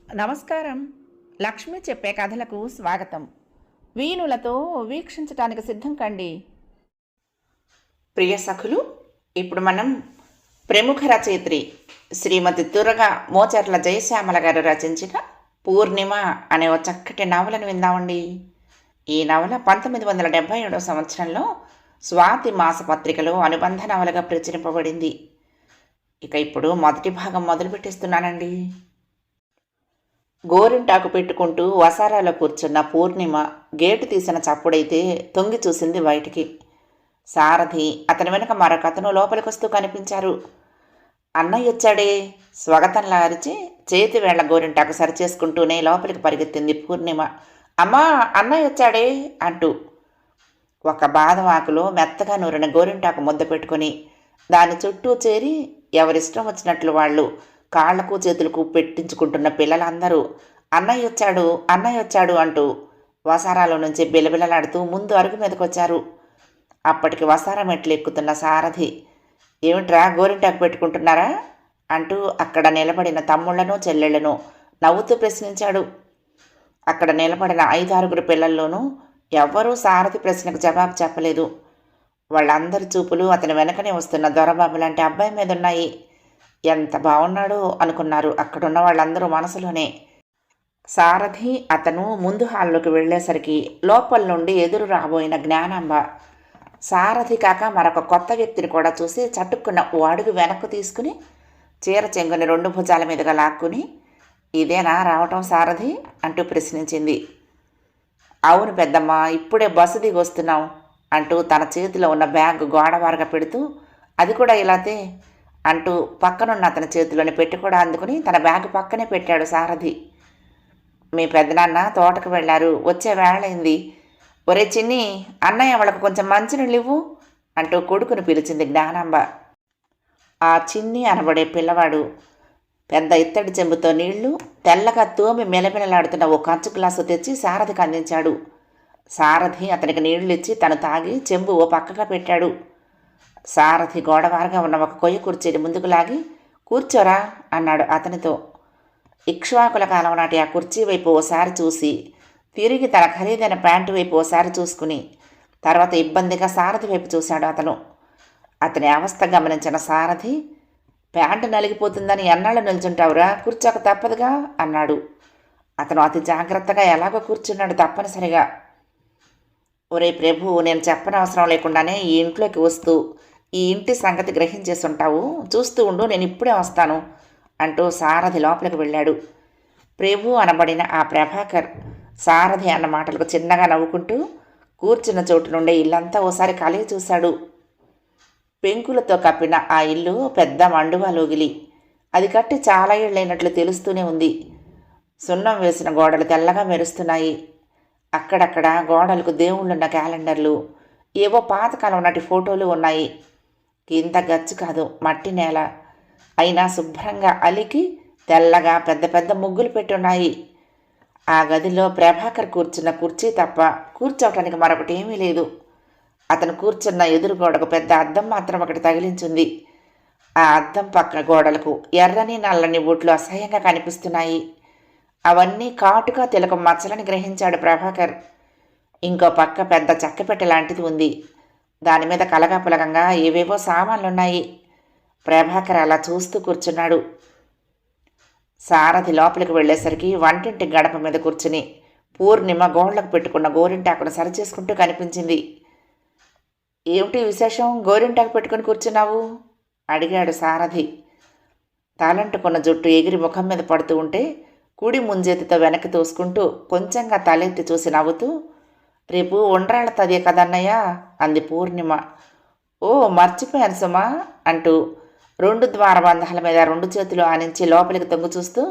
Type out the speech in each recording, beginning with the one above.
నమస్కారం. లక్ష్మి చెప్పే కథలకు స్వాగతం. వీణులతో వీక్షించటానికి సిద్ధం కండి. ప్రియ సఖులు, ఇప్పుడు మనం ప్రముఖ రచయిత్రి శ్రీమతి తురగా మోచర్ల జయశ్యామల గారు రచించిన పూర్ణిమ అనే ఓ చక్కటి నవలను విందామండి. ఈ నవల 1977 సంవత్సరంలో స్వాతి మాసపత్రికలో అనుబంధ నవలగా ప్రచురింపబడింది. ఇప్పుడు మొదటి భాగం మొదలు పెట్టేస్తున్నానండి. గోరింటాకు పెట్టుకుంటూ వసారాలో కూర్చున్న పూర్ణిమ గేటు తీసిన చప్పుడైతే తొంగి చూసింది బయటికి. సారథి అతని వెనుక మరొకతను లోపలికొస్తూ కనిపించారు. అన్నయ్య వచ్చాడే, స్వాగతంలా అరిచి చేతి వేళ్ల గోరింటాకు సరిచేసుకుంటూనే లోపలికి పరిగెత్తింది పూర్ణిమ. అమ్మా, అన్నయ్య వచ్చాడే అంటూ. ఒక బాదవాకులో మెత్తగా నూరిన గోరింటాకు ముద్ద పెట్టుకుని దాని చుట్టూ చేరి ఎవరిష్టం వచ్చినట్లు వాళ్ళు కాళ్లకు చేతులకు పెట్టించుకుంటున్న పిల్లలందరూ అన్నయ్య వచ్చాడు, అన్నయ్య వచ్చాడు అంటూ వసారాలో నుంచి బిలబిలలాడుతూ ముందు అరుగు మీదకొచ్చారు. అప్పటికి వసారా మెట్లు ఎక్కుతున్న సారథి, ఏమిట్రా గోరింటాకు పెట్టుకుంటున్నారా అంటూ అక్కడ నిలబడిన తమ్ముళ్లను చెల్లెళ్లను నవ్వుతూ ప్రశ్నించాడు. అక్కడ నిలబడిన 5-6 పిల్లల్లోనూ ఎవ్వరూ సారథి ప్రశ్నకు జవాబు చెప్పలేదు. వాళ్ళందరి చూపులు అతని వెనకనే వస్తున్న దొరబాబు లాంటి అబ్బాయి మీద ఉన్నాయి. ఎంత బాగున్నాడో అనుకున్నారు అక్కడున్న వాళ్ళందరూ మనసులోనే. సారథి అతను ముందు హాల్లోకి వెళ్ళేసరికి లోపల నుండి ఎదురు రాబోయిన జ్ఞానాంబ సారథి కాక మరొక కొత్త వ్యక్తిని కూడా చూసి చటుక్కున్న ఓ అడుగు వెనక్కు తీసుకుని చీర చెంగుని 2 భుజాల మీదుగా లాక్కుని, ఇదేనా రావటం సారథి అంటూ ప్రశ్నించింది. అవును పెద్దమ్మ, ఇప్పుడే బస్సు దిగి వస్తున్నాం అంటూ తన చేతిలో ఉన్న బ్యాగ్ గోడవారగా పెడుతూ, అది కూడా ఇలాతే అంటూ పక్కనున్న అతని చేతిలోని పెట్టి కూడా అందుకుని తన బ్యాగ్ పక్కనే పెట్టాడు సారథి. మీ పెద్దనాన్న తోటకు వెళ్ళారు, వచ్చే వేళైంది. ఒరే చిన్ని, అన్నయ్య వాళ్ళకు కొంచెం మంచినీళ్ళు ఇవ్వు అంటూ కొడుకుని పిలిచింది జ్ఞానాంబ. ఆ చిన్ని అనబడే పిల్లవాడు పెద్ద ఇత్తడి చెంబుతో నీళ్లు తెల్లగా తోమి మెలమెలలాడుతున్న ఓ కంచు గ్లాసు తెచ్చి సారథికి అందించాడు. సారథి అతనికి నీళ్లు ఇచ్చి తను తాగి చెంబు ఓ పక్కగా పెట్టాడు. సారథి గోడవారగా ఉన్న ఒక కొయ్య కుర్చీని ముందుకు లాగి, కూర్చోరా అన్నాడు అతనితో. ఇక్ష్వాకుల కాలం నాటి ఆ కుర్చీ వైపు ఓసారి చూసి తిరిగి తన ఖరీదైన ప్యాంటు వైపు ఓసారి చూసుకుని తర్వాత ఇబ్బందిగా సారథి వైపు చూశాడు అతను. అతని అవస్థ గమనించిన సారథి, ప్యాంటు నలిగిపోతుందని ఎన్నాళ్ళు నిల్చుంటావురా, కూర్చోక తప్పదుగా అన్నాడు. అతను అతి జాగ్రత్తగా ఎలాగో కూర్చున్నాడు తప్పనిసరిగా. ఒరే ప్రభు, నేను చెప్పనవసరం లేకుండానే ఈ ఇంట్లోకి వస్తూ ఈ ఇంటి సంగతి గ్రహించేస్తుంటావు, చూస్తూ ఉండు, నేను ఇప్పుడే వస్తాను అంటూ సారథి లోపలికి వెళ్ళాడు. ప్రభు అనబడిన ఆ ప్రభాకర్ సారథి అన్న మాటలకు చిన్నగా నవ్వుకుంటూ కూర్చున్న చోటు నుండి ఇల్లంతా ఓసారి కలిగి చూశాడు. పెంకులతో కప్పిన ఆ ఇల్లు పెద్ద మండువా లోగిలి. అది కట్టి చాలా ఏళ్ళైనట్లు తెలుస్తూనే ఉంది. సున్నం వేసిన గోడలు తెల్లగా మెరుస్తున్నాయి. అక్కడక్కడ గోడలకు దేవుళ్ళున్న క్యాలెండర్లు, ఏవో పాతకాలం నాటి ఫోటోలు ఉన్నాయి. కింద గచ్చు కాదు, మట్టి నేల. అయినా శుభ్రంగా అలికి తెల్లగా పెద్ద పెద్ద ముగ్గులు పెట్టున్నాయి. ఆ గదిలో ప్రభాకర్ కూర్చున్న కుర్చీ తప్ప కూర్చోవటానికి మరొకటి ఏమీ లేదు. అతను కూర్చున్న ఎదురు గోడకు పెద్ద అద్దం మాత్రం ఒకటి తగిలించుంది. ఆ అద్దం పక్క గోడలకు ఎర్రని నల్లని బొట్లు అసహ్యంగా కనిపిస్తున్నాయి. అవన్నీ కాటుగా తిలకం మచ్చలని గ్రహించాడు ప్రభాకర్. ఇంకో పక్క పెద్ద చెక్కపెట్టె లాంటిది ఉంది. దాని మీద కలగాపులగంగా ఏవేవో సామాన్లున్నాయి. ప్రభాకర్ అలా చూస్తూ కూర్చున్నాడు. సారథి లోపలికి వెళ్ళేసరికి వంటింటి గడప మీద కూర్చుని పూర్ణిమ గోళ్లకు పెట్టుకున్న గోరింటాకును సరిచేసుకుంటూ కనిపించింది. ఏమిటి విశేషం, గోరింటాకు పెట్టుకుని కూర్చున్నావు అడిగాడు సారథి. తలంటుకున్న జుట్టు ఎగిరి ముఖం మీద పడుతూ ఉంటే కుడి ముంజేతితో వెనక్కి తోసుకుంటూ కొంచెంగా తలెత్తి చూసి నవ్వుతూ, రేపు ఉండ్రాళ్ళ తదే కదన్నయ్య అంది పూర్ణిమ. ఓ మర్చిపోయాను సుమా అంటూ 2 ద్వారబంధాల మీద 2 చేతులు ఆనించి లోపలికి తొంగి చూస్తూ,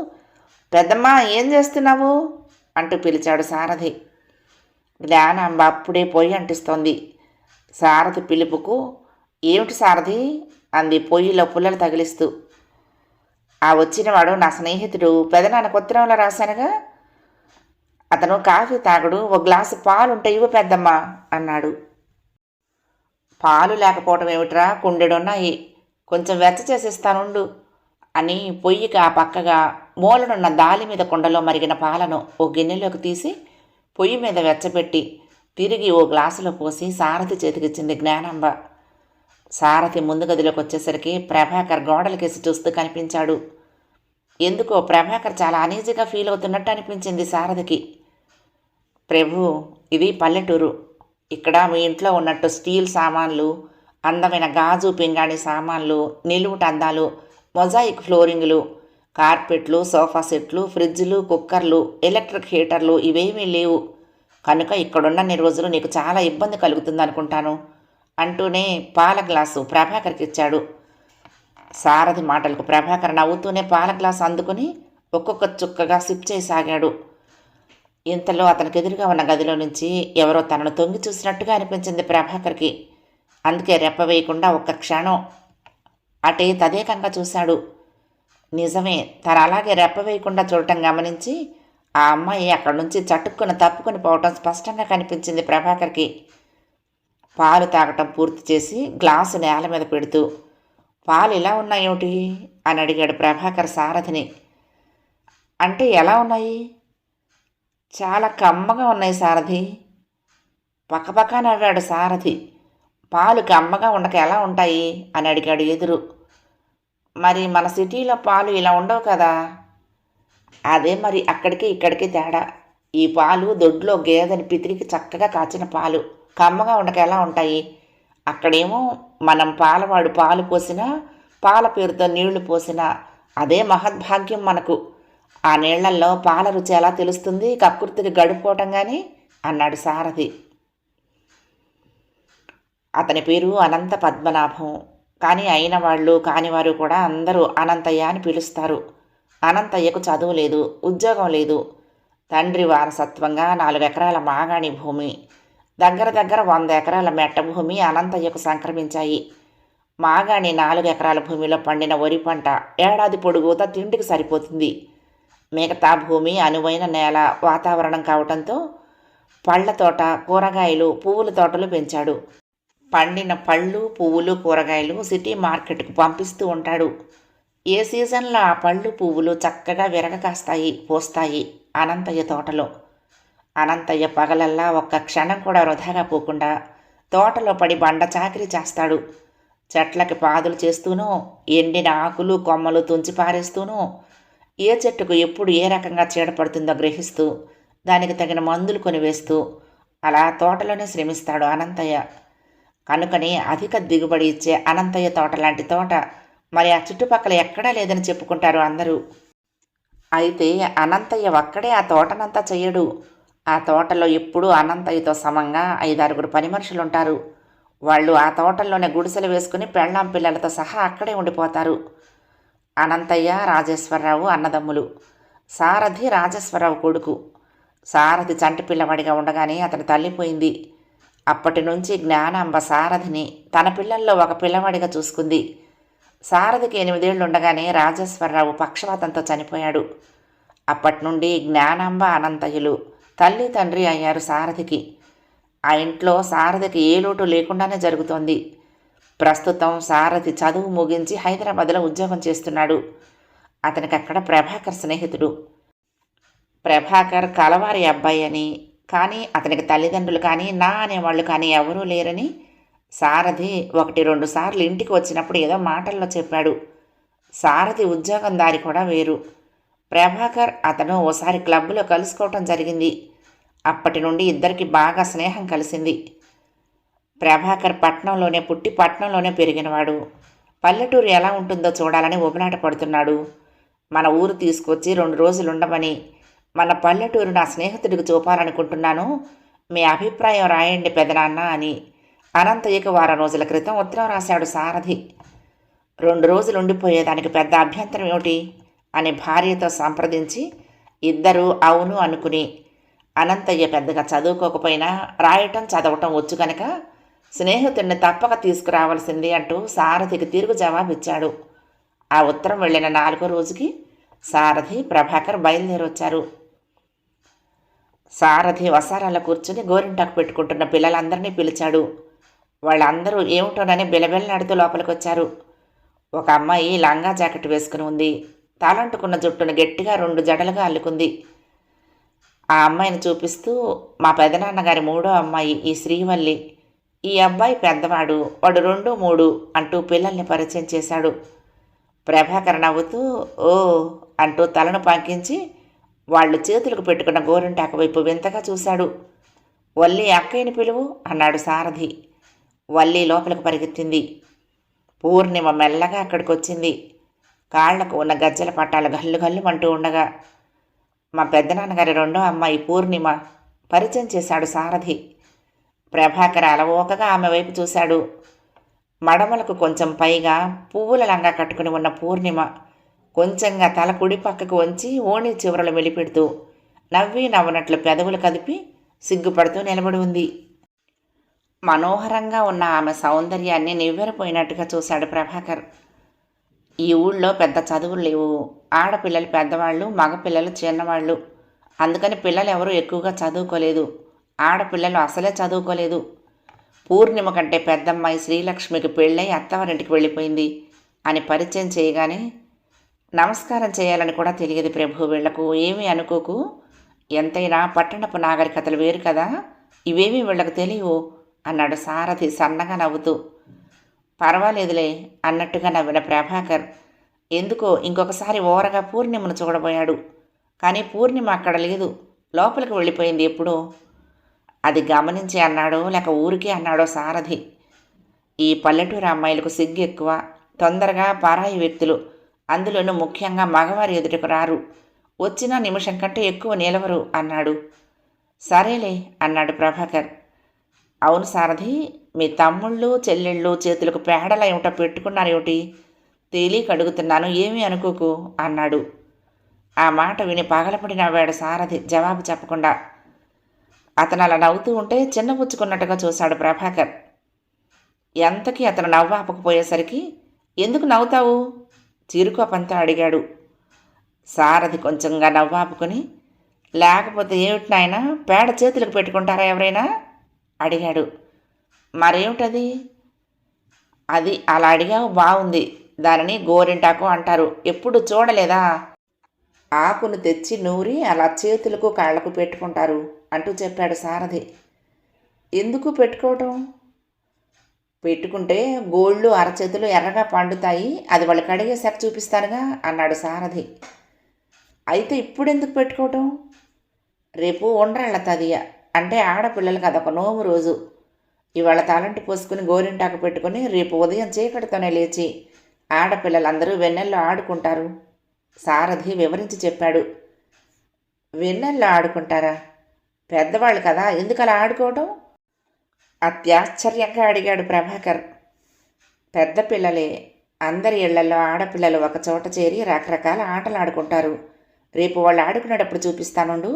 పెద్దమ్మ ఏం చేస్తున్నావు అంటూ పిలిచాడు సారథి. జ్ఞానాంబ అప్పుడే పొయ్యి అంటిస్తోంది. సారథి పిలుపుకు, ఏమిటి సారథి అంది పొయ్యిలో పుల్లలు తగిలిస్తూ. ఆ వచ్చినవాడు నా స్నేహితుడు, పెదనాన్న ఉత్తరంలో రాశానుగా. అతను కాఫీ తాగడు, ఓ గ్లాసు పాలుంటే ఇవ్వు పెద్దమ్మా అన్నాడు. పాలు లేకపోవటం ఏమిట్రా, కుండెడున్నాయి, కొంచెం వెచ్చ చేసిస్తానుండు అని పొయ్యికి ఆ పక్కగా మూలనున్న దాలి మీద కుండలో మరిగిన పాలను ఓ గిన్నెలోకి తీసి పొయ్యి మీద వెచ్చబెట్టి తిరిగి ఓ గ్లాసులో పోసి సారథి చేతికిచ్చింది జ్ఞానాంబ. సారథి ముందు గదిలోకి వచ్చేసరికి ప్రభాకర్ గోడలకేసి చూస్తూ కనిపించాడు. ఎందుకో ప్రభాకర్ చాలా అనీజీగా ఫీల్ అవుతున్నట్టు అనిపించింది సారథికి. ప్రభు, ఇది పల్లెటూరు. ఇక్కడ మీ ఇంట్లో ఉన్నట్టు స్టీల్ సామాన్లు, అందమైన గాజు పింగాణి సామాన్లు, నిలువుట అద్దాలు, మొజాయిక్ ఫ్లోరింగులు, కార్పెట్లు, సోఫా సెట్లు, ఫ్రిడ్జ్లు, కుక్కర్లు, ఎలక్ట్రిక్ హీటర్లు ఇవేమీ లేవు. కనుక ఇక్కడున్నన్ని రోజులు నీకు చాలా ఇబ్బంది కలుగుతుందనుకుంటాను అంటూనే పాల గ్లాసు ప్రభాకర్కి ఇచ్చాడు. సారథి మాటలకు ప్రభాకర్ నవ్వుతూనే పాల గ్లాసు అందుకుని ఒక్కొక్క చుక్కగా సిప్ చేయసాగాడు. ఇంతలో అతనికి ఎదురుగా ఉన్న గదిలో నుంచి ఎవరో తనను తొంగి చూసినట్టుగా అనిపించింది ప్రభాకర్కి. అందుకే రెప్ప వేయకుండా ఒక్క క్షణం అటే తదేకంగా చూశాడు. నిజమే, తను అలాగే రెప్ప వేయకుండా చూడటం గమనించి ఆ అమ్మాయి అక్కడి నుంచి చటుక్కుని తప్పుకొని పోవటం స్పష్టంగా కనిపించింది ప్రభాకర్కి. పాలు తాగటం పూర్తి చేసి గ్లాసు నేల మీద పెడుతూ, పాలు ఇలా ఉన్నాయేమిటి అని అడిగాడు ప్రభాకర్ సారథిని. అంటే ఎలా ఉన్నాయి? చాలా కమ్మగా ఉన్నాయి సారథి. పక్కపక్క నవ్వాడు సారథి. పాలు కమ్మగా ఉండక ఎలా ఉంటాయి అని అడిగాడు ఎదురు. మరి మన సిటీలో పాలు ఇలా ఉండవు కదా. అదే మరి అక్కడికి ఇక్కడికి తేడా. ఈ పాలు దొడ్లో గేదెని పితిరికి చక్కగా కాచిన పాలు కమ్మగా ఉండక ఎలా ఉంటాయి. అక్కడేమో మనం పాలవాడు పాలు పోసినా, పాల పేరుతో నీళ్లు పోసినా అదే మహద్భాగ్యం మనకు. ఆ నీళ్లల్లో పాల రుచి ఎలా తెలుస్తుంది కక్కుర్తికి గడిపోవటం కానీ అన్నాడు సారథి. అతని పేరు అనంత పద్మనాభం. కానీ అయిన వాళ్ళు కానివారు కూడా అందరూ అనంతయ్య అని పిలుస్తారు. అనంతయ్యకు చదువు లేదు, ఉద్యోగం లేదు. తండ్రి వారసత్వంగా 4 ఎకరాల మాగాణి భూమి, దగ్గర 100 ఎకరాల మెట్ట భూమి అనంతయ్యకు సంక్రమించాయి. మాగాణి 4 ఎకరాల భూమిలో పండిన వరి పంట ఏడాది పొడుగుతా తిండికి సరిపోతుంది. మిగతా భూమి అనువైన నేల వాతావరణం కావటంతో పళ్ళ తోట, కూరగాయలు, పువ్వుల తోటలు పెంచాడు. పండిన పళ్ళు, పువ్వులు, కూరగాయలు సిటీ మార్కెట్కు పంపిస్తూ ఉంటాడు. ఏ సీజన్లో ఆ పళ్ళు, పువ్వులు చక్కగా విరగకాస్తాయి, పోస్తాయి అనంతయ్య తోటలో. అనంతయ్య పగలల్లా ఒక్క క్షణం కూడా వృధాగా పోకుండా తోటలో పడి బండ చాకిరీ చేస్తాడు. చెట్లకి పాదులు చేస్తూనూ, ఎండిన ఆకులు కొమ్మలు తుంచి పారేస్తూనూ, ఏ చెట్టుకు ఎప్పుడు ఏ రకంగా చీడపడుతుందో గ్రహిస్తూ దానికి తగిన మందులు కొనివేస్తూ అలా తోటలోనే శ్రమిస్తాడు అనంతయ్య. కనుకని అధిక దిగుబడి ఇచ్చే అనంతయ్య తోట లాంటి తోట మరి ఆ చుట్టుపక్కల ఎక్కడా లేదని చెప్పుకుంటారు అందరూ. అయితే అనంతయ్య ఒక్కడే ఆ తోటనంతా చెయ్యడు. ఆ తోటలో ఎప్పుడూ అనంతయ్యతో సమంగా 5-6 పని మనుషులుంటారు. వాళ్ళు ఆ తోటల్లోనే గుడిసెలు వేసుకుని పెళ్ళాం పిల్లలతో సహా అక్కడే ఉండిపోతారు. అనంతయ్య, రాజేశ్వరరావు అన్నదమ్ములు. సారథి రాజేశ్వరరావు కొడుకు. సారథి చంటి పిల్లవాడిగా ఉండగానే అతని తల్లిపోయింది. అప్పటి నుంచి జ్ఞానాంబ సారథిని తన పిల్లల్లో ఒక పిల్లవాడిగా చూసుకుంది. సారథికి 8 ఏళ్ళు ఉండగానే రాజేశ్వరరావు పక్షవాతంతో చనిపోయాడు. అప్పటి నుండి జ్ఞానాంబ అనంతయ్యలు తల్లి తండ్రి అయ్యారు సారథికి. ఆ ఇంట్లో సారథికి ఏ లోటు లేకుండానే జరుగుతోంది. ప్రస్తుతం సారథి చదువు ముగించి హైదరాబాద్లో ఉద్యోగం చేస్తున్నాడు. అతనికి అక్కడ ప్రభాకర్ స్నేహితుడు. ప్రభాకర్ కలవారి అబ్బాయి అని, కానీ అతనికి తల్లిదండ్రులు కానీ నా అనేవాళ్ళు కానీ ఎవరూ లేరని సారథి 1-2 సార్లు ఇంటికి వచ్చినప్పుడు ఏదో మాటల్లో చెప్పాడు. సారథి ఉద్యోగం దారి కూడా వేరు. ప్రభాకర్ అతను ఓసారి క్లబ్లో కలుసుకోవటం జరిగింది. అప్పటి నుండి ఇద్దరికి బాగా స్నేహం కలిసింది. ప్రభాకర్ పట్నంలోనే పుట్టి పట్నంలోనే పెరిగినవాడు. పల్లెటూరు ఎలా ఉంటుందో చూడాలని ఉబలాట పడుతున్నాడు. మన ఊరు తీసుకొచ్చి 2 రోజులు ఉండమని, మన పల్లెటూరు నా స్నేహితుడికి చూపాలనుకుంటున్నాను, మీ అభిప్రాయం రాయండి పెదనాన్న అని అనంతయ్యకు 1 వారం రోజుల క్రితం ఉత్తరం రాశాడు సారథి. 2 రోజులు ఉండిపోయేదానికి పెద్ద అభ్యంతరం ఏమిటి అని భార్యతో సంప్రదించి ఇద్దరూ అవును అనుకుని, అనంతయ్య పెద్దగా చదువుకోకపోయినా రాయటం చదవటం వచ్చు కనుక స్నేహితుడిని తప్పక తీసుకురావాల్సింది అంటూ సారథికి తిరుగు జవాబిచ్చాడు. ఆ ఉత్తరం వెళ్ళిన 4వ రోజుకి సారథి ప్రభాకర్ బయలుదేరొచ్చారు. సారథి వసారాలో కూర్చుని గోరింటాకు పెట్టుకుంటున్న పిల్లలందరినీ పిలిచాడు. వాళ్ళందరూ ఏమిటోనని బిలబిలలాడుతూ లోపలికొచ్చారు. ఒక అమ్మాయి లంగా జాకెట్ వేసుకుని ఉంది. తలంటుకున్న జుట్టును గట్టిగా 2 జడలుగా అల్లుకుంది. ఆ అమ్మాయిని చూపిస్తూ, మా పెదనాన్నగారి మూడో అమ్మాయి ఈ శ్రీవల్లి. ఈ అబ్బాయి పెద్దవాడు, వాడు 2, 3 అంటూ పిల్లల్ని పరిచయం చేశాడు. ప్రభాకర్ నవ్వుతూ ఓ అంటూ తలను పంకించి వాళ్ళు చేతులకు పెట్టుకున్న గోరింటాకు వైపు వింతగా చూశాడు. వల్లి అక్కయ్యని పిలువు అన్నాడు సారథి. వల్లి లోపలికి పరిగెత్తింది. పూర్ణిమ మెల్లగా అక్కడికి వచ్చింది. కాళ్లకు ఉన్న గజ్జల పట్టాలు గల్లు గల్లుమంటూ ఉండగా మా పెద్దనాన్నగారి రెండో అమ్మాయి పూర్ణిమ పరిచయం చేశాడు సారథి. ప్రభాకర్ అలవోకగా ఆమె వైపు చూశాడు. మడమలకు కొంచెం పైగా పువ్వుల లంగా కట్టుకుని ఉన్న పూర్ణిమ కొంచెంగా తల కుడి పక్కకు వంచి ఓణి చివరలు మెలిపెడుతూ నవ్వి నవ్వనట్లు పెదవులు కదిపి సిగ్గుపడుతూ నిలబడి ఉంది. మనోహరంగా ఉన్న ఆమె సౌందర్యాన్ని నివ్వెరపోయినట్టుగా చూశాడు ప్రభాకర్. ఈ ఊళ్ళో పెద్ద చదువులు లేవు. ఆడపిల్లలు పెద్దవాళ్ళు, మగపిల్లలు చిన్నవాళ్ళు. అందుకని పిల్లలు ఎవరూ ఎక్కువగా చదువుకోలేదు. ఆడపిల్లలు అసలే చదువుకోలేదు. పూర్ణిమ కంటే పెద్దమ్మాయి శ్రీలక్ష్మికి పెళ్ళై అత్తవారింటికి వెళ్ళిపోయింది అని పరిచయం చేయగానే నమస్కారం చేయాలని కూడా తెలియదు ప్రభు, వీళ్లకు ఏమీ అనుకోకు. ఎంతైనా పట్టణపు నాగరికతలు వేరు కదా, ఇవేమీ వీళ్లకు తెలియవు అన్నాడు సారథి సన్నగా నవ్వుతూ. పర్వాలేదులే అన్నట్టుగా నవ్విన ప్రభాకర్ ఎందుకో ఇంకొకసారి ఓరగా పూర్ణిమను చూడబోయాడు. కానీ పూర్ణిమ అక్కడ లేదు, లోపలికి వెళ్ళిపోయింది ఎప్పుడో. అది గమనించి అన్నాడో లేక ఊరికే అన్నాడో సారథి. ఈ పల్లెటూరు అమ్మాయిలకు సిగ్గు ఎక్కువ. తొందరగా పరాయి వ్యక్తులు, అందులోనూ ముఖ్యంగా మగవారి ఎదుటకు రారు. వచ్చిన నిమిషం కంటే ఎక్కువ నిలవరు అన్నాడు. సరేలే అన్నాడు ప్రభాకర్. అవును సారథి, మీ తమ్ముళ్ళు చెల్లెళ్ళు చేతులకు పేడల ఏమిటో పెట్టుకున్నారేమిటి? తేలిక అడుగుతున్నాను, ఏమీ అనుకోకు అన్నాడు. ఆ మాట విని పగలపడి నవ్వాడు సారథి జవాబు చెప్పకుండా. అతను అలా నవ్వుతూ ఉంటే చిన్నపుచ్చుకున్నట్టుగా చూశాడు ప్రభాకర్. ఎంతకీ అతను నవ్వు ఆపకపోయేసరికి ఎందుకు నవ్వుతావు చిరుకోపంతో అడిగాడు. సారథి కొంచెంగా నవ్వు ఆపుకొని లేకపోతే ఏమిటి నాయనా, పేడ చేతులకు పెట్టుకుంటారా ఎవరైనా అడిగాడు. మరేమిటది? అది అలా అడిగావు బాగుంది. దానిని గోరింటాకు అంటారు. ఎప్పుడు చూడలేదా? ఆకును తెచ్చి నూరి అలా చేతులకు కాళ్లకు పెట్టుకుంటారు అంటూ చెప్పాడు సారథి. ఎందుకు పెట్టుకోవటం? పెట్టుకుంటే గోళ్ళు అరచేతులు ఎర్రగా పండుతాయి, అది వాళ్ళు కడిగేశాక చూపిస్తానుగా అన్నాడు సారథి. అయితే ఇప్పుడెందుకు పెట్టుకోవటం? రేపు ఉండ్రాళ్ళ తదియ, అంటే ఆడపిల్లలకి అదొక నోము రోజు. ఇవాళ తలంటి పోసుకుని గోరింటాకు పెట్టుకుని రేపు ఉదయం చీకటితోనే లేచి ఆడపిల్లలందరూ వెన్నెల్లో ఆడుకుంటారు సారథి వివరించి చెప్పాడు. వెన్నెల్లో ఆడుకుంటారా? పెద్దవాళ్ళు కదా, ఎందుకలా ఆడుకోవటం? అత్యాశ్చర్యంగా అడిగాడు ప్రభాకర్. పెద్ద పిల్లలే, అందరి ఇళ్లలో ఆడపిల్లలు ఒక చోట చేరి రకరకాల ఆటలు ఆడుకుంటారు. రేపు వాళ్ళు ఆడుకునేటప్పుడు చూపిస్తానుండు.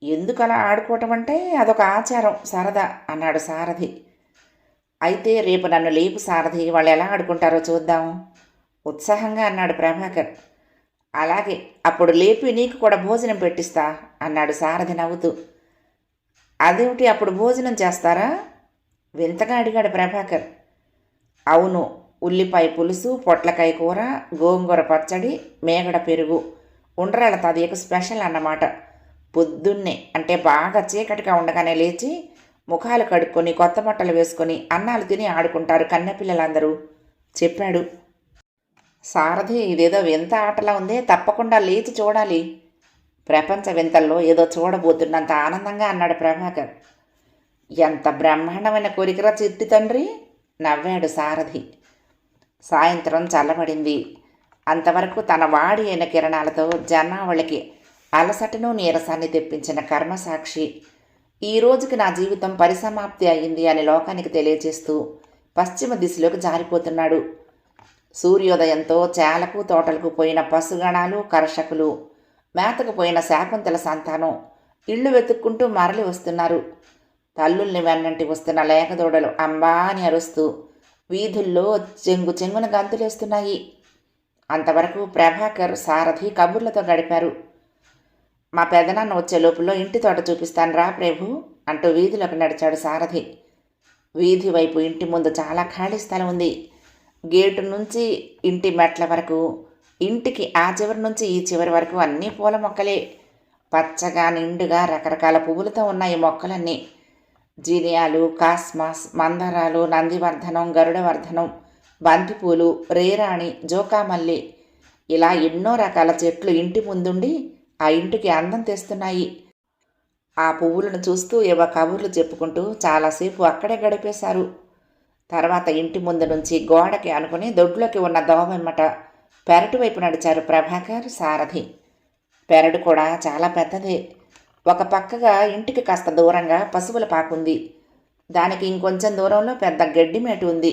ఎందుకు అలా ఆడుకోవటం అంటే అదొక ఆచారం, సరదా అన్నాడు సారథి. అయితే రేపు నన్ను లేపు సారథి, వాళ్ళు ఎలా ఆడుకుంటారో చూద్దాం ఉత్సాహంగా అన్నాడు ప్రభాకర్. అలాగే, అప్పుడు లేపి నీకు కూడా భోజనం పెట్టిస్తా అన్నాడు సారథి నవ్వుతూ. అదేమిటి, అప్పుడు భోజనం చేస్తారా వింతగా అడిగాడు ప్రభాకర్. అవును, ఉల్లిపాయ పులుసు, పొట్లకాయ కూర, గోంగూర పచ్చడి, మేగడ పెరుగు, ఉండ్రాళ్ళ తదియకు స్పెషల్ అన్నమాట. పొద్దున్నే అంటే బాగా చీకటిగా ఉండగానే లేచి ముఖాలు కడుక్కొని కొత్త బట్టలు వేసుకొని అన్నాలు తిని ఆడుకుంటారు కన్నెపిల్లలందరూ చెప్పాడు సారథి. ఇదేదో వింత ఆటలా ఉందే, తప్పకుండా లేచి చూడాలి. ప్రపంచ వింతల్లో ఏదో చూడబోతున్నంత ఆనందంగా అన్నాడు ప్రభాకర్. ఎంత బ్రహ్మాండమైన కోరికరా చిట్టి తండ్రి నవ్వాడు సారథి. సాయంత్రం చల్లబడింది. అంతవరకు తన వాడి అయిన కిరణాలతో జనావళికి అలసటను నీరసాన్ని తెప్పించిన కర్మసాక్షి ఈ రోజుకి నా జీవితం పరిసమాప్తి అయింది అని లోకానికి తెలియజేస్తూ పశ్చిమ దిశలోకి జారిపోతున్నాడు. సూర్యోదయంతో చేలకు తోటలకు పోయిన పశుగణాలు, కర్షకులు, మేతకు పోయిన శాకుంతల సంతానం ఇళ్ళు వెతుక్కుంటూ మరలి వస్తున్నారు. తల్లుల్ని వెన్నంటి వస్తున్న లేకదోడలు అంబా అని అరుస్తూ వీధుల్లో చెంగు చెంగున గంతులేస్తున్నాయి. అంతవరకు ప్రభాకర్, సారథి కబుర్లతో గడిపారు. మా పెదనాన్న వచ్చే లోపల ఇంటి తోట చూపిస్తాను రా ప్రభు అంటూ వీధిలోకి నడిచాడు సారథి. వీధి వైపు ఇంటి ముందు చాలా ఖాళీ స్థలం ఉంది. గేటు నుంచి ఇంటి మెట్ల వరకు, ఇంటికి ఆ చివరి నుంచి ఈ చివరి వరకు అన్నీ పూల మొక్కలే. పచ్చగా నిండుగా రకరకాల పువ్వులతో ఉన్నాయి మొక్కలన్నీ. జీనియాలు, కాస్మాస్, మందారాలు, నందివర్ధనం, గరుడవర్ధనం, బంతిపూలు, రేరాణి, జోకామల్లి, ఇలా ఎన్నో రకాల చెట్లు ఇంటి ముందుండి ఆ ఇంటికి అందం తెస్తున్నాయి. ఆ పువ్వులను చూస్తూ ఏవో కబుర్లు చెప్పుకుంటూ చాలాసేపు అక్కడే గడిపేశారు. తర్వాత ఇంటి ముందు నుంచి గోడకి అనుకుని దొడ్లోకి ఉన్న దోవెమ్మట పెరటి వైపు నడిచారు ప్రభాకర్, సారథి. పెరడు కూడా చాలా పెద్దదే. ఒక పక్కగా ఇంటికి కాస్త దూరంగా పశువుల పాకుంది. దానికి ఇంకొంచెం దూరంలో పెద్ద గడ్డిమేటు ఉంది.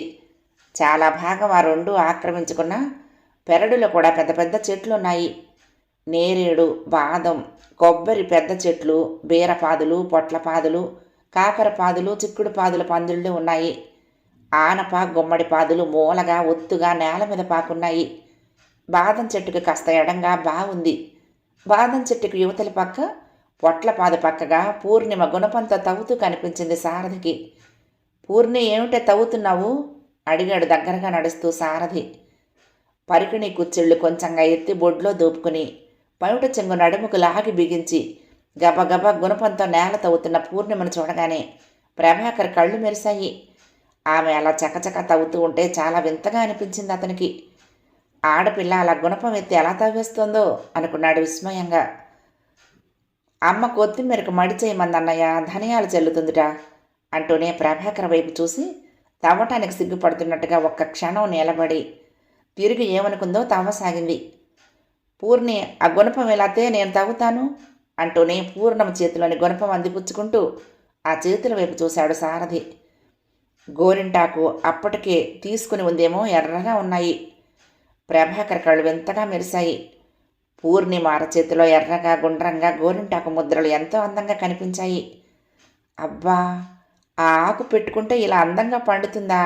చాలా భాగం ఆ రెండు ఆక్రమించుకున్న పెరడులో కూడా పెద్ద పెద్ద చెట్లున్నాయి. నేరేడు, బాదం, కొబ్బరి పెద్ద చెట్లు, బీరపాదులు, పొట్లపాదులు, కాకరపాదులు, చిక్కుడు పాదుల పందిళ్ళు ఉన్నాయి. ఆనప, గుమ్మడి పాదులు మూలగా ఒత్తుగా నేల మీద పాకున్నాయి. బాదం చెట్టుకి కాస్త ఎడంగా బావుంది. బాదం చెట్టుకి యువతలి పక్క పొట్లపాదు పక్కగా పూర్ణిమ గుణపంతో తవ్వుతూ కనిపించింది సారథికి. పూర్ణి, ఏమిటే తవ్వుతున్నావు? అడిగాడు దగ్గరగా నడుస్తూ సారథి. పరికిణి కుచ్చిళ్ళు కొంచెంగా ఎత్తి బొడ్లో దూపుకుని పైట చెంగు నడుముకు లాగి బిగించి గబగబా గుణపంతో నేల తవ్వుతున్న పూర్ణిమను చూడగానే ప్రభాకర్ కళ్ళు మెరిశాయి. ఆమె అలా చకచక తవ్వుతూ ఉంటే చాలా వింతగా అనిపించింది అతనికి. ఆడపిల్ల అలా గుణపం ఎత్తి ఎలా తవ్వేస్తుందో అనుకున్నాడు విస్మయంగా. అమ్మ కొత్తిమీరకు మడి చేయమందన్నయ్య, ధనియాలు చెల్లుతుందిటా అంటూనే ప్రభాకర్ వైపు చూసి తవ్వటానికి సిగ్గుపడుతున్నట్టుగా ఒక్క క్షణం నిలబడి తిరిగి ఏమనుకుందో తవ్వసాగింది. పూర్ణి, ఆ గుణపం ఎలాతే నేను తవ్వుతాను అంటూనే పూర్ణం చేతిలోని గుణపం అందిపుచ్చుకుంటూ ఆ చేతుల వైపు చూశాడు సారథి. గోరింటాకు అప్పటికే తీసుకుని ఉందేమో ఎర్రగా ఉన్నాయి. ప్రభాకర్ కళ్ళు వింతగా మెరిశాయి. పూర్ణిమ అరచేతిలో ఎర్రగా గుండ్రంగా గోరింటాకు ముద్రలు ఎంతో అందంగా కనిపించాయి. అబ్బా, ఆ ఆకు పెట్టుకుంటే ఇలా అందంగా పండుతుందా?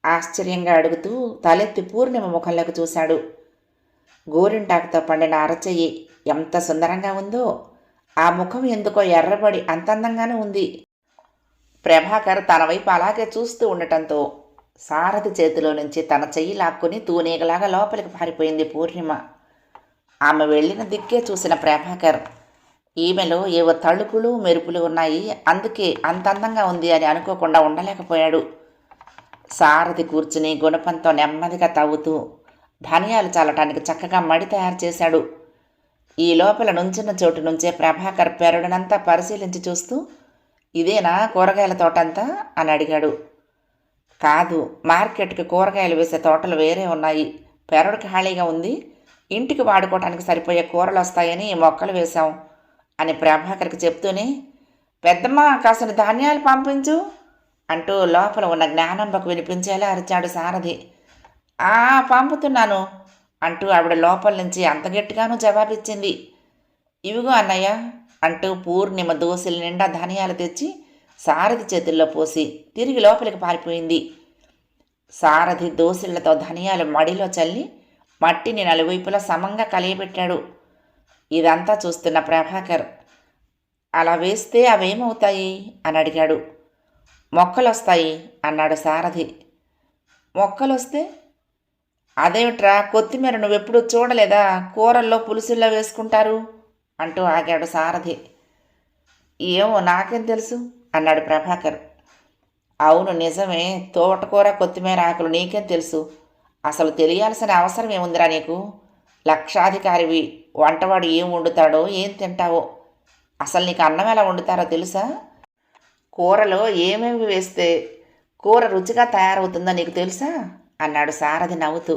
ఆశ్చర్యంగా అడుగుతూ తలెత్తి పూర్ణిమ ముఖంలోకి చూశాడు. గోరింటాకుతో పండిన అరచెయ్యి ఎంత సుందరంగా ఉందో, ఆ ముఖం ఎందుకో ఎర్రబడి అంత అందంగానే ఉంది. ప్రభాకర్ తన వైపు అలాగే చూస్తూ ఉండటంతో సారథి చేతిలో నుంచి తన చెయ్యి లాక్కుని తూనీగలాగా లోపలికి పారిపోయింది పూర్ణిమ. ఆమె వెళ్ళిన దిక్కే చూసిన ప్రభాకర్ ఈమెలో ఏవో తళుకులు మెరుపులు ఉన్నాయి, అందుకే అంత అందంగా ఉంది అని అనుకోకుండా ఉండలేకపోయాడు. సారథి కూర్చుని గుణపంతో నెమ్మదిగా తవ్వుతూ ధనియాలు చల్లటానికి చక్కగా మడి తయారు చేశాడు. ఈ లోపల నుంచున్న చోటు నుంచే ప్రభాకర్ పెరడునంతా పరిశీలించి చూస్తూ, ఇదేనా కూరగాయల తోటంతా అని అడిగాడు. కాదు, మార్కెట్కి కూరగాయలు వేసే తోటలు వేరే ఉన్నాయి. పెరడు ఖాళీగా ఉంది, ఇంటికి వాడుకోవటానికి సరిపోయే కూరలు వస్తాయని మొక్కలు వేశాం అని ప్రభాకర్కి చెప్తూనే, పెద్దమ్మ కాసిన ధాన్యాలు పంపించు అంటూ లోపల ఉన్న జ్ఞానంబకు వినిపించేలా అరిచాడు సారథి. పంపుతున్నాను అంటూ ఆవిడ లోపల నుంచి అంత గట్టిగానూ జవాబిచ్చింది. ఇవిగో అన్నయ్య అంటూ పూర్ణిమ దోశల నిండా ధాన్యాలు తెచ్చి సారథి చేతుల్లో పోసి తిరిగి లోపలికి పారిపోయింది. సారథి దోశలతో ధనియాలు మడిలో చల్లి మట్టిని నలువైపులా సమంగా కలియబెట్టాడు. ఇదంతా చూస్తున్న ప్రభాకర్, అలా వేస్తే అవేమవుతాయి అని అడిగాడు. మొక్కలొస్తాయి అన్నాడు సారథి. మొక్కలొస్తే? అదేమిట్రా, కొత్తిమీర నువ్వెప్పుడూ చూడలేదా? కూరల్లో పులుసుల్లో వేసుకుంటారు అంటూ ఆగాడు సారథి. ఏమో నాకేం తెలుసు అన్నాడు ప్రభాకర్. అవును నిజమే, తోటకూర కొత్తిమీర ఆకులు నీకేం తెలుసు? అసలు తెలియాల్సిన అవసరం ఏముందిరా నీకు? లక్షాధికారివి, వంటవాడు ఏం వండుతాడో ఏం తింటావో. అసలు నీకు అన్నం ఎలా వండుతారో తెలుసా? కూరలో ఏమేమి వేస్తే కూర రుచిగా తయారవుతుందో నీకు తెలుసా అన్నాడు సారథి నవ్వుతూ.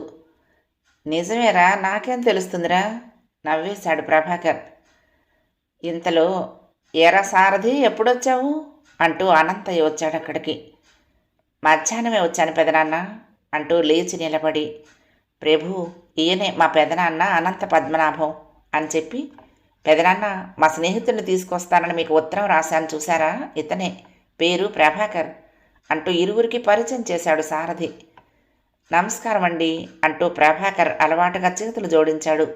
నిజమేరా, నాకేం తెలుస్తుందిరా నవ్వేశాడు ప్రభాకర్. ఇంతలో, ఏరా సారథి ఎప్పుడొచ్చావు అంటూ అనంతయ్య వచ్చాడు అక్కడికి. మధ్యాహ్నమే వచ్చాను పెదనాన్న అంటూ లేచి నిలబడి, ప్రభు, ఈయనే మా పెదనాన్న అనంత పద్మనాభం అని చెప్పి, పెదనాన్న మా స్నేహితుడిని తీసుకొస్తానని మీకు ఉత్తరం రాశాను చూశారా, ఇతనే, పేరు ప్రభాకర్ అంటూ ఇరువురికి పరిచయం చేశాడు సారథి. నమస్కారం అండి అంటూ ప్రభాకర్ అలవాటుగా చేతులు జోడించాడు.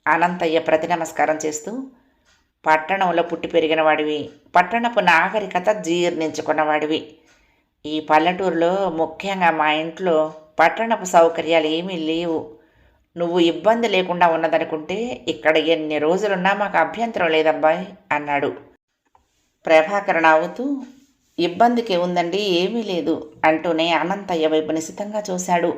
అనంతయ్య ప్రతి నమస్కారం చేస్తూ, పట్టణంలో పుట్టి పెరిగిన వాడివి, పట్టణపు నాగరికత జీర్ణించుకున్నవాడివి. ఈ పల్లెటూరులో ముఖ్యంగా మా ఇంట్లో పట్టణపు సౌకర్యాలు ఏమీ లేవు. నువ్వు ఇబ్బంది లేకుండా ఉన్నదనుకుంటే ఇక్కడ ఎన్ని రోజులున్నా మాకు అభ్యంతరం లేదబ్బాయి అన్నాడు. ప్రభాకర్ నవ్వుతూ, ఇబ్బందికి ఉందండి, ఏమీ లేదు అంటూనే అనంతయ్య వైపు నిశితంగా చూశాడు.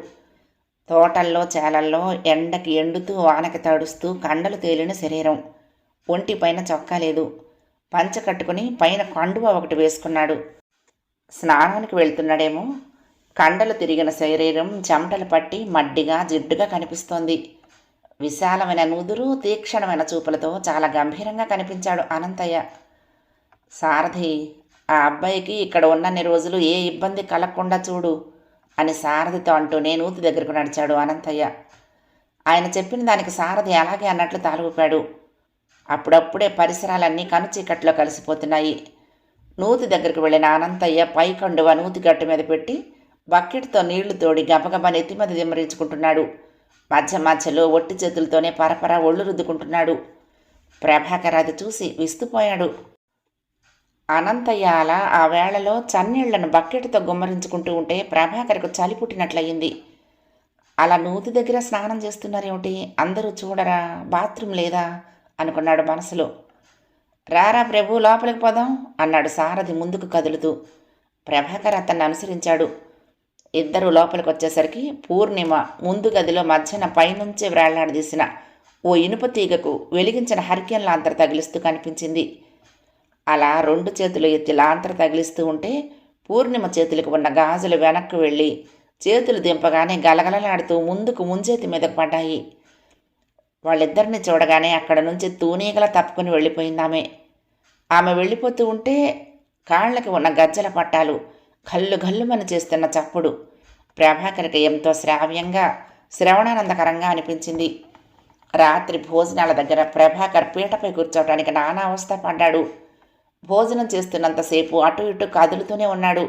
తోటల్లో చేలల్లో ఎండకి ఎండుతూ వానకి తడుస్తూ కండలు తేలిన శరీరం, ఒంటిపైన చొక్కా లేదు, పంచ కట్టుకుని పైన కండువ ఒకటి వేసుకున్నాడు. స్నానానికి వెళ్తున్నాడేమో. కండలు తిరిగిన శరీరం చెమటలు పట్టి మడ్డిగా జిడ్డుగా కనిపిస్తోంది. విశాలమైన నుదురు, తీక్షణమైన చూపులతో చాలా గంభీరంగా కనిపించాడు అనంతయ్య. సారథి, ఆ అబ్బాయికి ఇక్కడ ఉన్నన్ని రోజులు ఏ ఇబ్బంది కలగకుండా చూడు అని సారథితో అంటూనే నూతి దగ్గరకు నడిచాడు అనంతయ్య. ఆయన చెప్పిన దానికి సారథి అలాగే అన్నట్లు తాలూపాడు. అప్పుడప్పుడే పరిసరాలన్నీ కనుచీకట్లో కలిసిపోతున్నాయి. నూతి దగ్గరికి వెళ్ళిన అనంతయ్య పైకండువ నూతి గట్టు మీద పెట్టి బకెట్తో నీళ్లు తోడి గబగబా నెత్తి మీద దిమ్మరించుకుంటున్నాడు. మధ్య మధ్యలో ఒట్టి చేతులతోనే పరపర ఒళ్ళు రుద్దుకుంటున్నాడు. ప్రభాకర్ అది చూసి విస్తుపోయాడు. అనంతయ్య అలా ఆ వేళలో చన్నీళ్లను బకెట్తో గుమ్మరించుకుంటూ ఉంటే ప్రభాకర్కు చలి పుట్టినట్లయింది. అలా నూతి దగ్గర స్నానం చేస్తున్నారేమిటి, అందరూ చూడరా, బాత్రూమ్ లేదా అనుకున్నాడు మనసులో. రారా ప్రభు, లోపలికి పోదాం అన్నాడు సారథి ముందుకు కదులుతూ. ప్రభాకర్ అతన్ని అనుసరించాడు. ఇద్దరు లోపలికి వచ్చేసరికి పూర్ణిమ ముందు గదిలో మధ్యన పైనుంచే వేళ్లాడదీసిన ఓ ఇనుప తీగకు వెలిగించిన హరికెన్ లాంతర్ తగిలిస్తూ కనిపించింది. అలా రెండు చేతులు ఎత్తి లాంతర్ తగిలిస్తూ ఉంటే పూర్ణిమ చేతులకు ఉన్న గాజులు వెనక్కు వెళ్ళి చేతులు దింపగానే గలగలలాడుతూ ముందుకు ముంజేతి మీదకు పడ్డాయి. వాళ్ళిద్దరిని చూడగానే అక్కడ నుంచి తూనీగల తప్పుకుని వెళ్ళిపోయిందామె. ఆమె వెళ్ళిపోతూ ఉంటే కాళ్ళకి ఉన్న గజ్జల పట్టాలు గల్లు గల్లుమని చేస్తున్న చప్పుడు ప్రభాకర్కి ఎంతో శ్రావ్యంగా, శ్రవణానందకరంగా అనిపించింది. రాత్రి భోజనాల దగ్గర ప్రభాకర్ పీటపై కూర్చోవటానికి నానా అవస్థ పడ్డాడు. భోజనం చేస్తున్నంతసేపు అటు ఇటు కదులుతూనే ఉన్నాడు.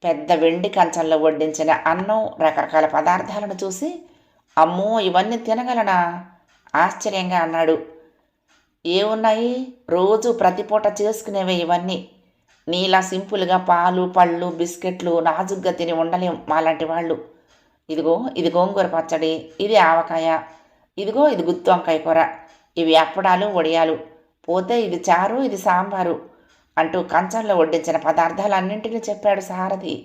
పెద్ద వెండి కంచంలో వడ్డించిన అన్నం, రకరకాల పదార్థాలను చూసి అమ్మో, ఇవన్నీ తినగలనా ఆశ్చర్యంగా అన్నాడు. ఏమున్నాయి, రోజు ప్రతిపూట చేసుకునేవే ఇవన్నీ. నీలా సింపుల్గా పాలు, పళ్ళు, బిస్కెట్లు నాజుగ్గా తిని ఉండలేం మాలాంటి వాళ్ళు. ఇదిగో ఇది గోంగూర పచ్చడి, ఇది ఆవకాయ, ఇదిగో ఇది గుత్తి వంకాయ కూర, ఇవి అప్పడాలు, వడియాలు, పోతే ఇది చారు, ఇది సాంబారు అంటూ కంచంలో వడ్డించిన పదార్థాలన్నింటినీ చెప్పాడు సారథి.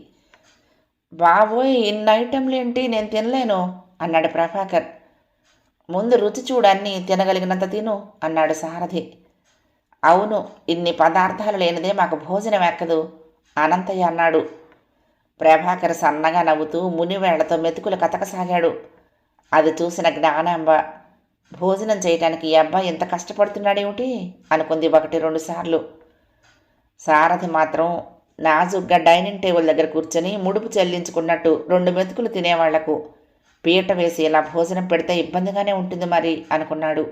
బాబోయ్, ఇన్ని ఐటెంలేంటి, నేను తినలేను అన్నాడు ప్రభాకర్. ముందు రుచి చూడన్నీ, తినగలిగినంత తిను అన్నాడు సారథి. అవును, ఇన్ని పదార్థాలు లేనిదే మాకు భోజనం ఎక్కదు అనంతయ్య అన్నాడు. ప్రభాకర్ సన్నగా నవ్వుతూ మునివేళ్లతో మెతుకులు కతకసాగాడు. అది చూసిన జ్ఞానాంబ, భోజనం చేయటానికి ఈ అబ్బాయి ఎంత కష్టపడుతున్నాడేమిటి అనుకుంది 1-2 సార్లు. సారథి మాత్రం నాజుగ్గా డైనింగ్ టేబుల్ దగ్గర కూర్చొని ముడుపు చెల్లించుకున్నట్టు 2 మెతుకులు తినేవాళ్లకు పీట వేసి ఇలా భోజనం పెడితే ఇబ్బందిగానే ఉంటుంది మరి అనుకున్నాడు.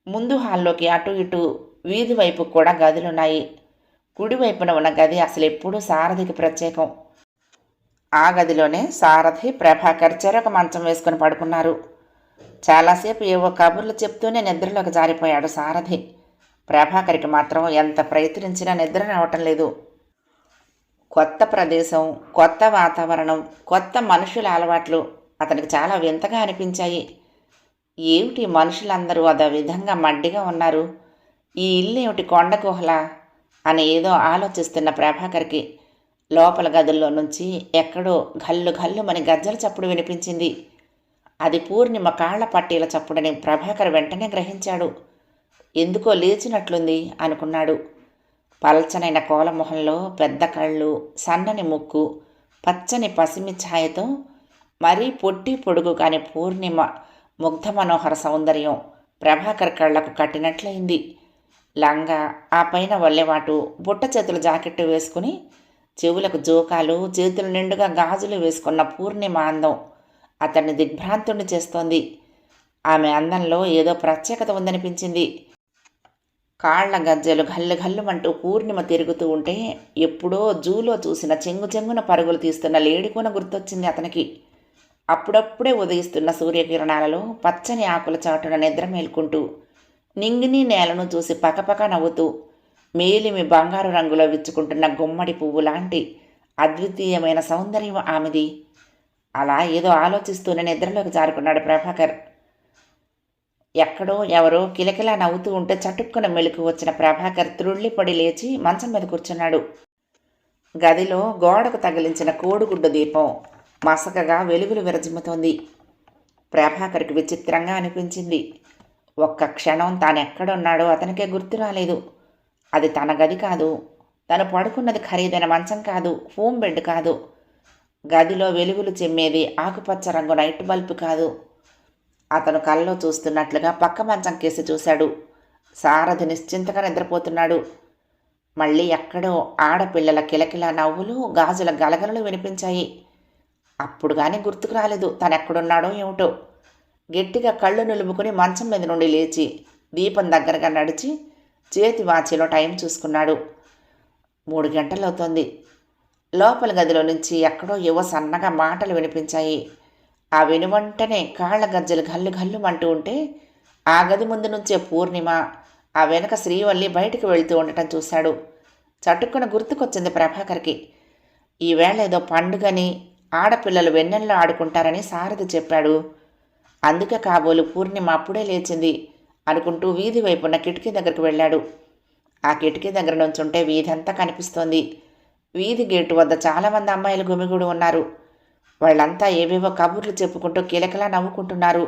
ముందు హాల్లోకి అటు ఇటు వీధి వైపు కూడా గదులున్నాయి. కుడివైపున ఉన్న గది అసలు ఎప్పుడూ సారథికి ప్రత్యేకం. ఆ గదిలోనే సారథి, ప్రభాకర్ చెరొక మంచం వేసుకుని పడుకున్నారు. చాలాసేపు ఏవో కబుర్లు చెప్తూనే నిద్రలోకి జారిపోయాడు సారథి. ప్రభాకర్కి మాత్రం ఎంత ప్రయత్నించినా నిద్ర రావటం లేదు. కొత్త ప్రదేశం, కొత్త వాతావరణం, కొత్త మనుషుల అలవాట్లు అతనికి చాలా వింతగా అనిపించాయి. ఏమిటి మనుషులందరూ అదో విధంగా మడ్డిగా ఉన్నారు, ఈ ఇల్లు ఏమిటి కొండ గుహలా అని ఏదో ఆలోచిస్తున్న ప్రభాకర్కి లోపల గదుల్లో నుంచి ఎక్కడో గల్లు గల్లుమని గజ్జల చప్పుడు వినిపించింది. అది పూర్ణిమ కాళ్ల పట్టీల చప్పుడని ప్రభాకర్ వెంటనే గ్రహించాడు. ఎందుకో లేచినట్లుంది అనుకున్నాడు. పల్చనైన కోలమొహంలో పెద్ద కళ్ళు, సన్నని ముక్కు, పచ్చని పసిమి ఛాయతో మరీ పొట్టి పొడుగు కాని పూర్ణిమ ముగ్ధ మనోహర సౌందర్యం ప్రభాకర్ కళ్లకు కట్టినట్లయింది. లంగా, ఆ పైన వల్లెవాటు, బుట్ట చేతుల జాకెట్టు వేసుకుని చెవులకు జోకాలు, చేతులు నిండుగా గాజులు వేసుకున్న పూర్ణిమ అందం అతన్ని దిగ్భ్రాంతుణ్ణి చేస్తోంది. ఆమె అందంలో ఏదో ప్రత్యేకత ఉందనిపించింది. కాళ్ల గజ్జలు గల్లు గల్లుమంటూ పూర్ణిమ తిరుగుతూ ఉంటే ఎప్పుడో జూలో చూసిన చెంగు చెంగున పరుగులు తీస్తున్న లేడికోన గుర్తొచ్చింది అతనికి. అప్పుడప్పుడే ఉదయిస్తున్న సూర్యకిరణాలలో పచ్చని ఆకుల చాటున నిద్ర మేల్కుంటూ నింగిని నేలను చూసి పకపక నవ్వుతూ మేలిమి బంగారు రంగులో విచ్చుకుంటున్న గుమ్మడి పువ్వు లాంటి అద్వితీయమైన సౌందర్యం ఆమెది. అలా ఏదో ఆలోచిస్తూనే నిద్రలోకి జారుకున్నాడు ప్రభాకర్. ఎక్కడో ఎవరో కిలకిలా నవ్వుతూ ఉంటే చటుక్కున మెలకు వచ్చిన ప్రభాకర్ త్రుళ్ళిపడి లేచి మంచం మీద కూర్చున్నాడు. గదిలో గోడకు తగిలించిన కోడిగుడ్డు దీపం మసకగా వెలుగులు విరజిమ్ముతోంది. ప్రభాకర్కి విచిత్రంగా అనిపించింది. ఒక్క క్షణం తానెక్కడున్నాడో అతనికే గుర్తు రాలేదు. అది తన గది కాదు, తను పడుకున్నది ఖరీదైన మంచం కాదు, హోమ్ బెడ్ కాదు, గదిలో వెలుగులు చిమ్మేది ఆకుపచ్చ రంగు నైట్ బల్బు కాదు. అతను కల్లో చూస్తున్నట్లుగా పక్క మంచం కేసి చూశాడు. సారథి నిశ్చింతగా నిద్రపోతున్నాడు. మళ్ళీ ఎక్కడో ఆడపిల్లల కిలకిలా నవ్వులు, గాజుల గలగలలు వినిపించాయి. అప్పుడు కానీ గుర్తుకు రాలేదు తనెక్కడున్నాడో ఏమిటో. గట్టిగా కళ్ళు నిలుపుకుని మంచం మీద నుండి లేచి దీపం దగ్గరగా నడిచి చేతి వాచిలో టైం చూసుకున్నాడు. 3 గంటలవుతోంది. లోపల గదిలో నుంచి ఎక్కడో ఏవో సన్నగా మాటలు వినిపించాయి. ఆ వెనువంటనే కాళ్ల గజ్జలు గల్లు గల్లుమంటూ ఉంటే ఆ గది ముందు నుంచే పూర్ణిమ, ఆ వెనక శ్రీవల్లి బయటికి వెళ్తూ ఉండటం చూశాడు. చటుక్కున గుర్తుకొచ్చింది ప్రభాకర్కి. ఈవేళ ఏదో పండుగని, ఆడపిల్లలు వెన్నెల్లో ఆడుకుంటారని సారథి చెప్పాడు. అందుకే కాబోలు పూర్ణిమ అప్పుడే లేచింది అనుకుంటూ వీధి వైపున్న కిటికీ దగ్గరికి వెళ్ళాడు. ఆ కిటికీ దగ్గర నుంచుంటే వీధి అంతా కనిపిస్తోంది. వీధి గేటు వద్ద చాలామంది అమ్మాయిలు గుమిగూడి ఉన్నారు. వాళ్ళంతా ఏవేవో కబుర్లు చెప్పుకుంటూ కిలకిలా నవ్వుకుంటున్నారు.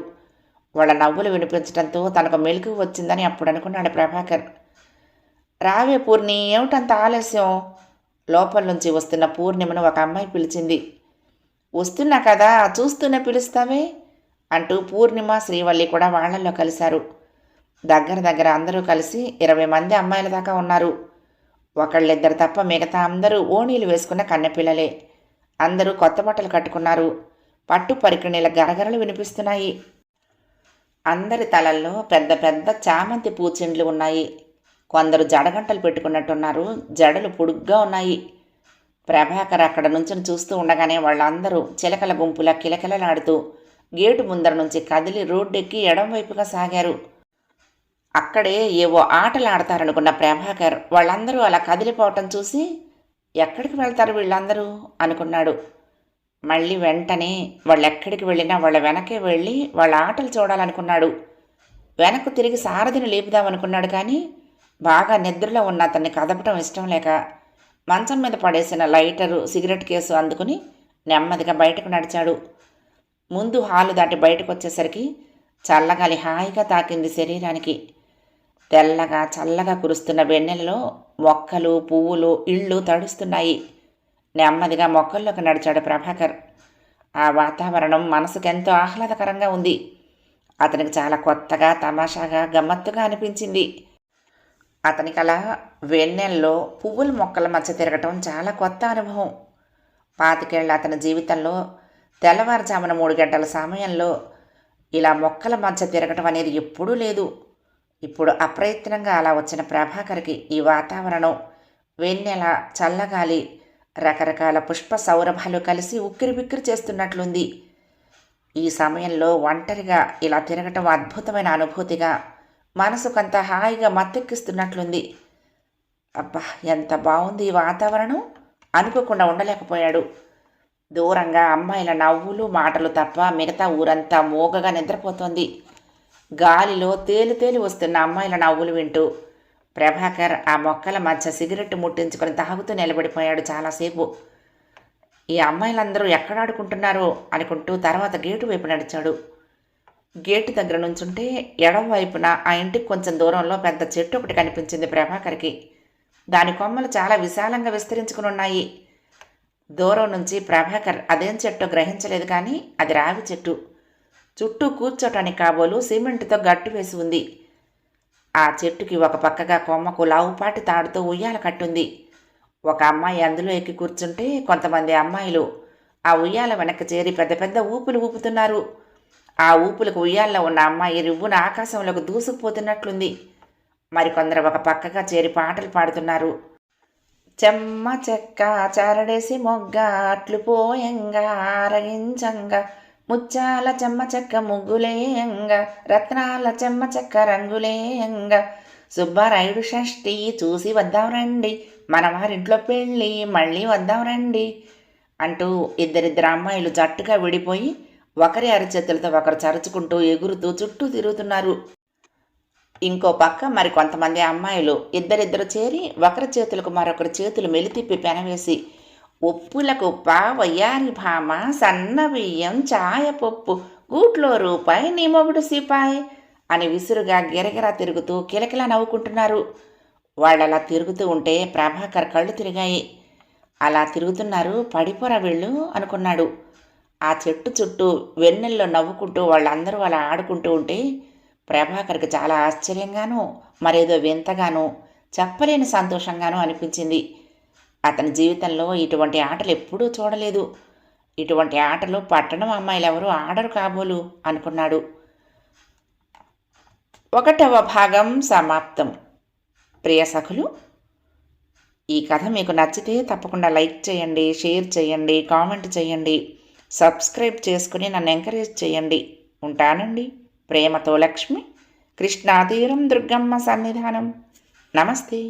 వాళ్ళ నవ్వులు వినిపించడంతో తనకు మెలకు వచ్చిందని అప్పుడు అనుకున్నాడు ప్రభాకర్. రావే పూర్ణి, ఏమిటంత ఆలస్యం? లోపల నుంచి వస్తున్న పూర్ణిమను ఒక అమ్మాయి పిలిచింది. వస్తున్నా కదా, చూస్తూనే పిలుస్తావే అంటూ పూర్ణిమ, శ్రీవల్లి కూడా వాళ్లల్లో కలిశారు. దగ్గర అందరూ కలిసి 20 మంది అమ్మాయిల దాకా ఉన్నారు. ఒకళ్ళిద్దరు తప్ప మిగతా అందరూ ఓణీలు వేసుకున్న కన్నెపిల్లలే. అందరూ కొత్త బట్టలు కట్టుకున్నారు. పట్టు పరికిణీల గరగరలు వినిపిస్తున్నాయి. అందరి తలల్లో పెద్ద పెద్ద చామంతి పూచెండ్లు ఉన్నాయి. కొందరు జడగంటలు పెట్టుకున్నట్టున్నారు. జడలు పొడుగ్గా ఉన్నాయి. ప్రభాకర్ అక్కడ నుంచి చూస్తూ ఉండగానే వాళ్ళందరూ చిలకల గుంపులా కిలకిలలాడుతూ గేటు ముందర నుంచి కదిలి రోడ్డెక్కి ఎడం వైపుగా సాగారు. అక్కడే ఏవో ఆటలు ఆడతారనుకున్న ప్రభాకర్ వాళ్ళందరూ అలా కదిలిపోవటం చూసి ఎక్కడికి వెళ్తారు వీళ్ళందరూ అనుకున్నాడు. మళ్ళీ వెంటనే వాళ్ళెక్కడికి వెళ్ళినా వాళ్ళ వెనకే వెళ్ళి వాళ్ళ ఆటలు చూడాలనుకున్నాడు. వెనక్కు తిరిగి సారథిని లేపుదామనుకున్నాడు. కానీ బాగా నిద్రలో ఉన్న అతన్ని కదపటం ఇష్టం లేక మంచం మీద పడేసిన లైటరు, సిగరెట్ కేసు అందుకుని నెమ్మదిగా బయటకు నడిచాడు. ముందు హాలు దాటి బయటకు వచ్చేసరికి చల్లగాలి హాయిగా తాకింది శరీరానికి. తెల్లగా చల్లగా కురుస్తున్న వెన్నెలలో మొక్కలు, పువ్వులు, ఇళ్ళు తడుస్తున్నాయి. నెమ్మదిగా మొక్కల్లోకి నడిచాడు ప్రభాకర్. ఆ వాతావరణం మనసుకెంతో ఆహ్లాదకరంగా ఉంది. అతనికి చాలా కొత్తగా, తమాషాగా, గమ్మత్తుగా అనిపించింది. అతనికి అలా వెన్నెల్లో పువ్వుల మొక్కల మధ్య తిరగటం చాలా కొత్త అనుభవం. 25 ఏళ్ల అతని జీవితంలో తెల్లవారుజామున 3 గంటల సమయంలో ఇలా మొక్కల మధ్య తిరగటం అనేది ఎప్పుడూ లేదు. ఇప్పుడు అప్రయత్నంగా అలా వచ్చిన ప్రభాకర్కి ఈ వాతావరణం, వెన్నెల, చల్లగాలి, రకరకాల పుష్ప సౌరభాలు కలిసి ఉక్కిరిబిక్కిరి చేస్తున్నట్లుంది. ఈ సమయంలో ఒంటరిగా ఇలా తిరగటం అద్భుతమైన అనుభూతిగా, మనసుకంత హాయిగా మత్తెక్కిస్తున్నట్లుంది. అబ్బా, ఎంత బాగుంది ఈ వాతావరణం అనుకోకుండా ఉండలేకపోయాడు. దూరంగా అమ్మాయిల నవ్వులు, మాటలు తప్ప మిగతా ఊరంతా మోగగా నిద్రపోతోంది. గాలిలో తేలి వస్తున్న అమ్మాయిల నవ్వులు వింటూ ప్రభాకర్ ఆ మొక్కల మధ్య సిగరెట్ ముట్టించుకొని తాగుతూ నిలబడిపోయాడు చాలాసేపు. ఈ అమ్మాయిలందరూ ఎక్కడాడుకుంటున్నారో అనుకుంటూ తర్వాత గేటు వైపు నడిచాడు. గేటు దగ్గర నుంచుంటే ఎడం వైపున ఆ ఇంటికి కొంచెం దూరంలో పెద్ద చెట్టు ఒకటి కనిపించింది ప్రభాకర్కి. దాని కొమ్మలు చాలా విశాలంగా విస్తరించుకుని ఉన్నాయి. దూరం నుంచి ప్రభాకర్ అదేం చెట్టో గ్రహించలేదు. కానీ అది రావి చెట్టు. చుట్టూ కూర్చోటానికి కాబోలు సిమెంటుతో గట్టు వేసి ఉంది. ఆ చెట్టుకి ఒక పక్కగా కొమ్మకు లావుపాటి తాడుతో ఉయ్యాల కట్టుంది. ఒక అమ్మాయి అందులో ఎక్కి కూర్చుంటే కొంతమంది అమ్మాయిలు ఆ ఉయ్యాల వెనక్కి చేరి పెద్ద పెద్ద ఊపులు ఊపుతున్నారు. ఆ ఊపులకు ఉయ్యాల్లో ఉన్న అమ్మాయి రివ్వున ఆకాశంలోకి దూసుకుపోతున్నట్లుంది. మరికొందరు ఒక పక్కగా చేరి పాటలు పాడుతున్నారు. చెమ్మ చెక్క చారడేసి మొగ్గ అట్లు పోయంగా ఆరగించంగా, ముచ్చాల చెమ్మ చెక్క ముగ్గులేయంగా, రత్నాల చెమ్మ చెక్క రంగులేయంగా, సుబ్బారాయుడు షష్ఠి చూసి వద్దాం రండి, మన వారింట్లో పెళ్ళి మళ్ళీ వద్దాం రండి అంటూ ఇద్దరిద్దరు అమ్మాయిలు జట్టుగా విడిపోయి ఒకరి అరచేతులతో ఒకరు చరుచుకుంటూ ఎగురుతూ చుట్టూ తిరుగుతున్నారు. ఇంకో పక్క మరి కొంతమంది అమ్మాయిలు ఇద్దరిద్దరు చేరి ఒకరి చేతులకు మరొకరి చేతులు మెలితిప్పి పెనవేసి ఉప్పుల కుప్ప, వయ్యారి భామ, సన్న బియ్యం, చాయపప్పు, గూట్లో రూపాయి, నీ మొగుడు సిపాయి అని విసురుగా గిరగిరా తిరుగుతూ కిలకిలా నవ్వుకుంటున్నారు. వాళ్ళలా తిరుగుతూ ఉంటే ప్రభాకర్ కళ్ళు తిరిగాయి. అలా తిరుగుతున్నారు, పడిపోరా వీళ్ళు అనుకున్నాడు. ఆ చెట్టు చుట్టూ వెన్నెల్లో నవ్వుకుంటూ వాళ్ళందరూ అలా ఆడుకుంటూ ఉంటే ప్రభాకర్కి చాలా ఆశ్చర్యంగానూ మరేదో వింతగానూ చెప్పలేని సంతోషంగానూ అనిపించింది. అతని జీవితంలో ఇటువంటి ఆటలు ఎప్పుడూ చూడలేదు. ఇటువంటి ఆటలు పట్టణం అమ్మాయిలెవరూ ఆడరు కాబోలు అనుకున్నాడు. 1వ భాగం సమాప్తం. ప్రియ సఖులు, ఈ కథ మీకు నచ్చితే తప్పకుండా లైక్ చేయండి, షేర్ చేయండి, కామెంట్ చేయండి, సబ్స్క్రైబ్ చేసుకుని నన్ను ఎంకరేజ్ చేయండి. ఉంటానండి. ప్రేమతో లక్ష్మి, కృష్ణాతీరం దుర్గమ్మ సన్నిధానం. నమస్తే.